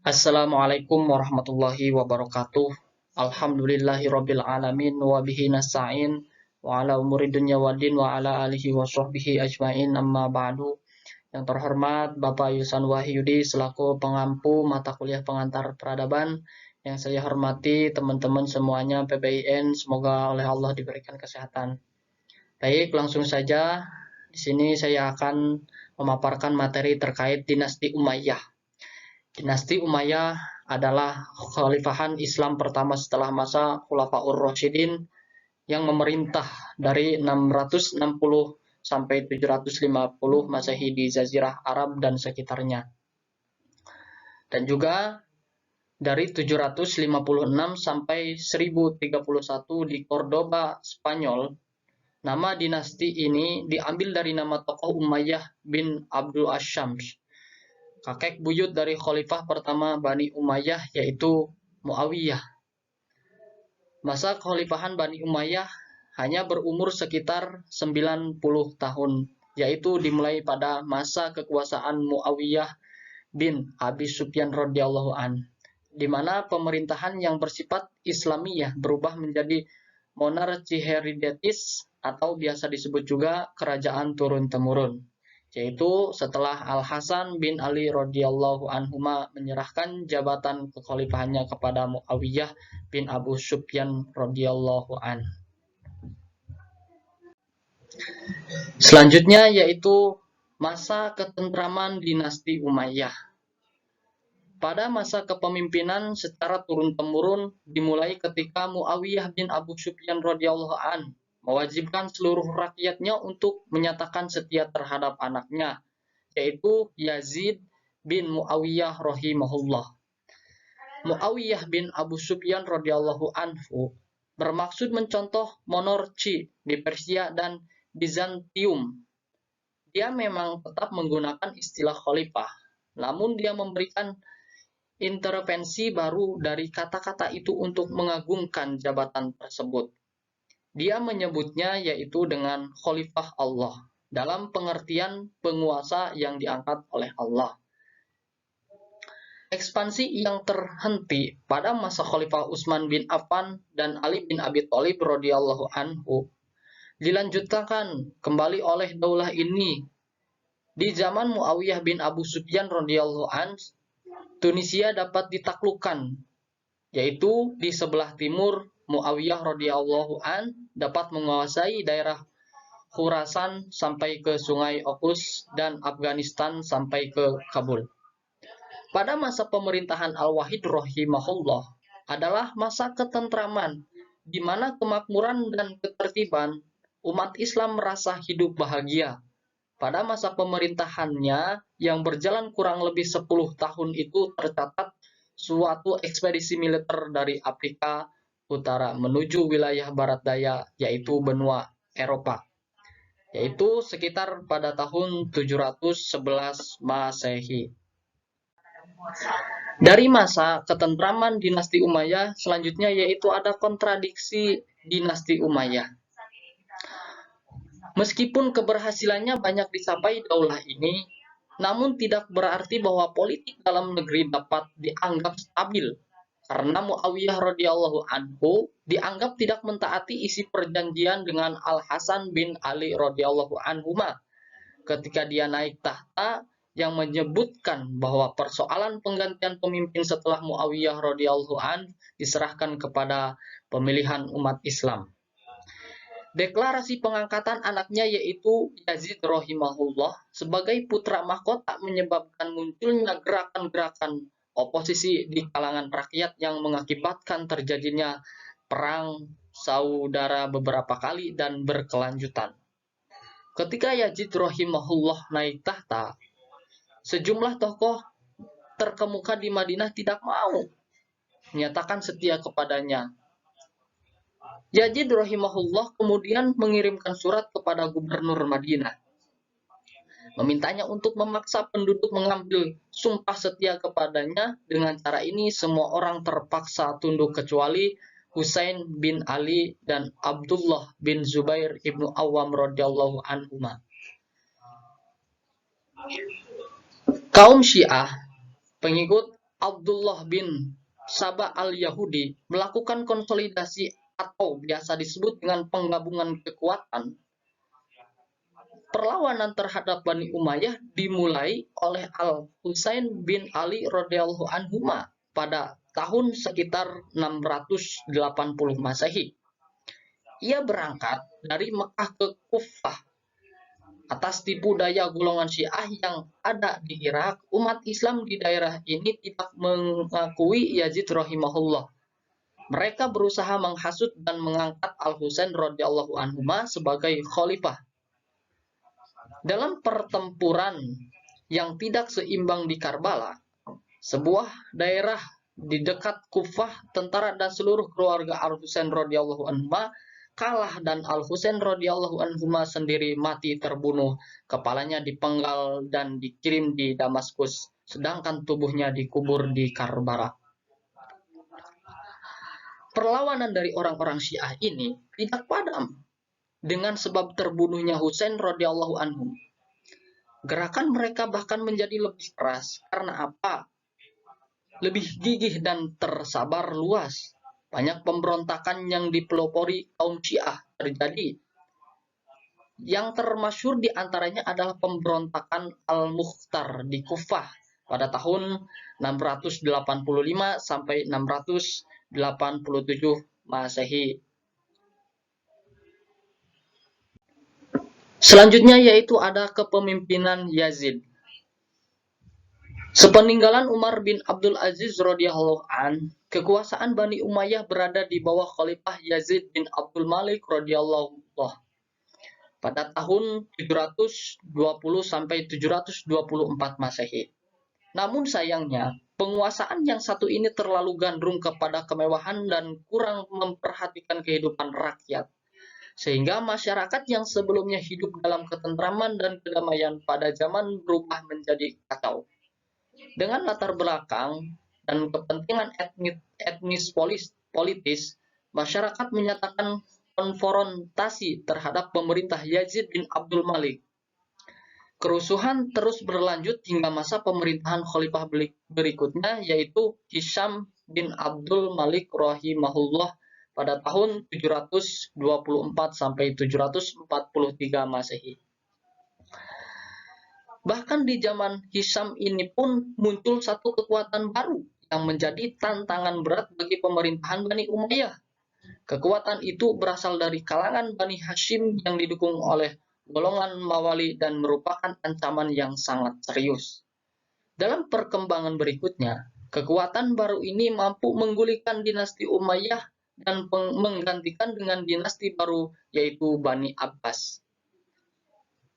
Assalamualaikum warahmatullahi wabarakatuh. Alhamdulillahirabbil alamin wa bihi nasta'in wa ala umuri dunya waddin wa ala alihi wa sahbihi ajmain amma ba'du. Yang terhormat Bapak Yusan Wahyudi selaku pengampu mata kuliah pengantar peradaban. Yang saya hormati teman-teman semuanya PBIN, semoga oleh Allah diberikan kesehatan. Baik, langsung saja di sini saya akan memaparkan materi terkait dinasti Umayyah. Dinasti Umayyah adalah khalifahan Islam pertama setelah masa Khulafaur Rasyidin yang memerintah dari 660 sampai 750 Masehi di Jazirah Arab dan sekitarnya. Dan juga dari 756 sampai 1031 di Cordoba, Spanyol. Nama dinasti ini diambil dari nama tokoh Umayyah bin Abdul Asyams, kakek buyut dari khalifah pertama Bani Umayyah yaitu Muawiyah. Masa kekhalifahan Bani Umayyah hanya berumur sekitar 90 tahun, yaitu dimulai pada masa kekuasaan Muawiyah bin Abi Sufyan radhiyallahu an, di mana pemerintahan yang bersifat Islamiyah berubah menjadi monarki hereditaris atau biasa disebut juga kerajaan turun-temurun, yaitu setelah Al-Hasan bin Ali radhiyallahu anhuma menyerahkan jabatan kekhalifahannya kepada Muawiyah bin Abu Sufyan radhiyallahu an. Selanjutnya yaitu masa ketentraman dinasti Umayyah. Pada masa kepemimpinan secara turun-temurun dimulai ketika Muawiyah bin Abu Sufyan radhiyallahu an mewajibkan seluruh rakyatnya untuk menyatakan setia terhadap anaknya, yaitu Yazid bin Muawiyah rahimahullah. Muawiyah bin Abu Sufyan radhiyallahu anhu bermaksud mencontoh monarki di Persia dan Bizantium. Dia memang tetap menggunakan istilah khalifah, namun dia memberikan intervensi baru dari kata-kata itu untuk mengagungkan jabatan tersebut. Dia menyebutnya yaitu dengan Khalifah Allah, dalam pengertian penguasa yang diangkat oleh Allah. Ekspansi yang terhenti pada masa Khalifah Utsman bin Affan dan Ali bin Abi Thalib radhiyallahu anhu dilanjutkan kembali oleh daulah ini di zaman Muawiyah bin Abu Sufyan radhiyallahu an. Tunisia dapat ditaklukkan, yaitu di sebelah timur Muawiyah radhiyallahu an dapat menguasai daerah Khurasan sampai ke Sungai Okhus dan Afghanistan sampai ke Kabul. Pada masa pemerintahan Al-Wahid rahimahullah adalah masa ketentraman, di mana kemakmuran dan ketertiban umat Islam merasa hidup bahagia. Pada masa pemerintahannya yang berjalan kurang lebih 10 tahun itu tercatat suatu ekspedisi militer dari Afrika Utara menuju wilayah barat daya yaitu benua Eropa, yaitu sekitar pada tahun 711 Masehi. Dari masa ketentraman dinasti Umayyah selanjutnya yaitu ada kontradiksi dinasti Umayyah. Meskipun keberhasilannya banyak dicapai daulah ini, namun tidak berarti bahwa politik dalam negeri dapat dianggap stabil, karena Muawiyah radhiyallahu anhu dianggap tidak mentaati isi perjanjian dengan Al-Hasan bin Ali radhiyallahu anhuma ketika dia naik tahta, yang menyebutkan bahwa persoalan penggantian pemimpin setelah Muawiyah radhiyallahu an diserahkan kepada pemilihan umat Islam. Deklarasi pengangkatan anaknya yaitu Yazid rahimahullah sebagai putra mahkota menyebabkan munculnya gerakan-gerakan oposisi di kalangan rakyat yang mengakibatkan terjadinya perang saudara beberapa kali dan berkelanjutan. Ketika Yazid rahimahullah naik tahta, sejumlah tokoh terkemuka di Madinah tidak mau menyatakan setia kepadanya. Yazid rahimahullah kemudian mengirimkan surat kepada gubernur Madinah, memintanya untuk memaksa penduduk mengambil sumpah setia kepadanya. Dengan cara ini semua orang terpaksa tunduk kecuali Husain bin Ali dan Abdullah bin Zubair ibnu Awam radhiyallahu anhuma. Kaum Syiah, pengikut Abdullah bin Saba al-Yahudi melakukan konsolidasi atau biasa disebut dengan penggabungan kekuatan. Perlawanan terhadap Bani Umayyah dimulai oleh Al-Husain bin Ali radhiyallahu anhu pada tahun sekitar 680 Masehi. Ia berangkat dari Mekah ke Kufah. Atas tipu daya golongan Syiah yang ada di Irak, umat Islam di daerah ini tidak mengakui Yazid rahimahullah. Mereka berusaha menghasut dan mengangkat Al-Husain radhiyallahu anhu sebagai khalifah. Dalam pertempuran yang tidak seimbang di Karbala, sebuah daerah di dekat Kufah, tentara dan seluruh keluarga Al-Husain radhiyallahu anhu kalah dan Al-Husain radhiyallahu anhu sendiri mati terbunuh, kepalanya dipenggal dan dikirim di Damaskus, sedangkan tubuhnya dikubur di Karbala. Perlawanan dari orang-orang Syiah ini tidak padam dengan sebab terbunuhnya Husain radhiyallahu anhu. Gerakan mereka bahkan menjadi lebih keras karena apa? Lebih gigih dan tersabar luas. Banyak pemberontakan yang dipelopori kaum Syiah terjadi. Yang termasyhur di antaranya adalah pemberontakan Al-Mukhtar di Kufah pada tahun 685 sampai 687 Masehi. Selanjutnya yaitu ada kepemimpinan Yazid. Sepeninggalan Umar bin Abdul Aziz radhiyallahu an, kekuasaan Bani Umayyah berada di bawah Khalifah Yazid bin Abdul Malik radhiyallahu anh pada tahun 720 sampai 724 Masehi. Namun sayangnya, penguasaan yang satu ini terlalu gandrung kepada kemewahan dan kurang memperhatikan kehidupan rakyat. Sehingga masyarakat yang sebelumnya hidup dalam ketentraman dan kedamaian pada zaman berubah menjadi kacau. Dengan latar belakang dan kepentingan etnis politis, masyarakat menyatakan konfrontasi terhadap pemerintah Yazid bin Abdul Malik. Kerusuhan terus berlanjut hingga masa pemerintahan khalifah berikutnya, yaitu Hisham bin Abdul Malik rahimahullah pada tahun 724 sampai 743 Masehi. Bahkan di zaman Hisham ini pun muncul satu kekuatan baru yang menjadi tantangan berat bagi pemerintahan Bani Umayyah. Kekuatan itu berasal dari kalangan Bani Hashim yang didukung oleh golongan Mawali dan merupakan ancaman yang sangat serius. Dalam perkembangan berikutnya, kekuatan baru ini mampu menggulingkan dinasti Umayyah dan menggantikan dengan dinasti baru yaitu Bani Abbas.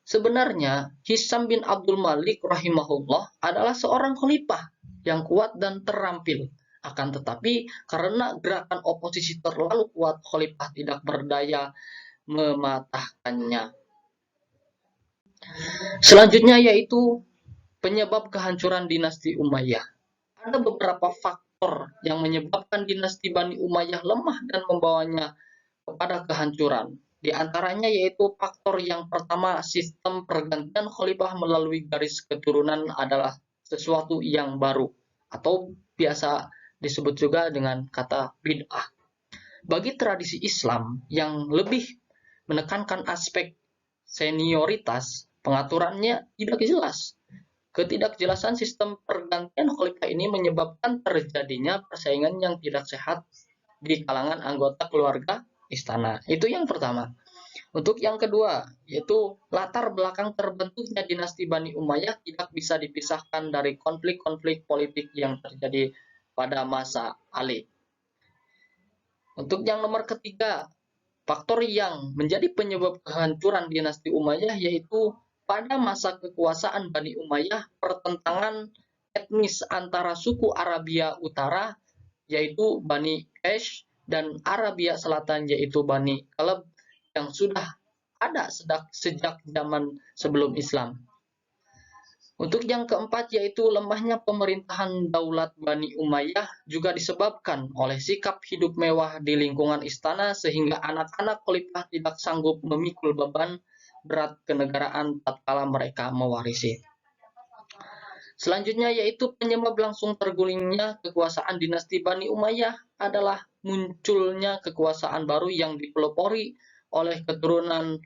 Sebenarnya, Hisham bin Abdul Malik rahimahullah adalah seorang khalifah yang kuat dan terampil. Akan tetapi, karena gerakan oposisi terlalu kuat, khalifah tidak berdaya mematahkannya. Selanjutnya yaitu penyebab kehancuran dinasti Umayyah. Ada beberapa faktor yang menyebabkan dinasti Bani Umayyah lemah dan membawanya kepada kehancuran. Di antaranya yaitu faktor yang pertama, sistem pergantian khalifah melalui garis keturunan adalah sesuatu yang baru atau biasa disebut juga dengan kata bid'ah. Bagi tradisi Islam yang lebih menekankan aspek senioritas, pengaturannya tidak jelas. Ketidakjelasan sistem pergantian khalifah ini menyebabkan terjadinya persaingan yang tidak sehat di kalangan anggota keluarga istana. Itu yang pertama. Untuk yang kedua, yaitu latar belakang terbentuknya dinasti Bani Umayyah tidak bisa dipisahkan dari konflik-konflik politik yang terjadi pada masa Ali. Untuk yang nomor ketiga, faktor yang menjadi penyebab kehancuran dinasti Umayyah yaitu pada masa kekuasaan Bani Umayyah, pertentangan etnis antara suku Arabia Utara yaitu Bani Quraisy dan Arabia Selatan yaitu Bani Kalab yang sudah ada sejak zaman sebelum Islam. Untuk yang keempat yaitu lemahnya pemerintahan daulat Bani Umayyah juga disebabkan oleh sikap hidup mewah di lingkungan istana sehingga anak-anak khalifah tidak sanggup memikul beban berat kenegaraan tatkala mereka mewarisi. Selanjutnya yaitu penyebab langsung tergulingnya kekuasaan dinasti Bani Umayyah adalah munculnya kekuasaan baru yang dipelopori oleh keturunan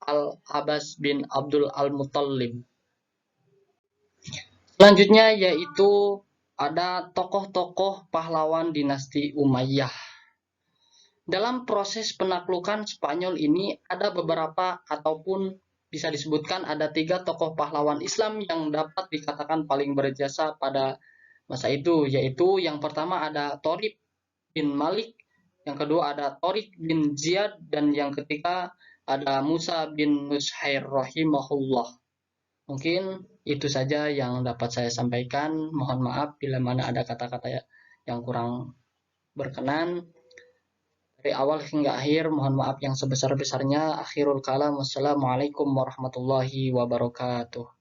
Al-Abbas bin Abdul Al-Muttalib. Selanjutnya yaitu ada tokoh-tokoh pahlawan dinasti Umayyah. Dalam proses penaklukan Spanyol ini ada beberapa ataupun bisa disebutkan ada 3 tokoh pahlawan Islam yang dapat dikatakan paling berjasa pada masa itu, yaitu yang pertama ada Tariq bin Malik, yang kedua ada Tariq bin Ziyad, dan yang ketiga ada Musa bin Nushair rahimahullah. Mungkin itu saja yang dapat saya sampaikan. Mohon maaf bila mana ada kata-kata yang kurang berkenan. Dari awal hingga akhir, mohon maaf yang sebesar-besarnya. Akhirul kalam, wassalamualaikum warahmatullahi wabarakatuh.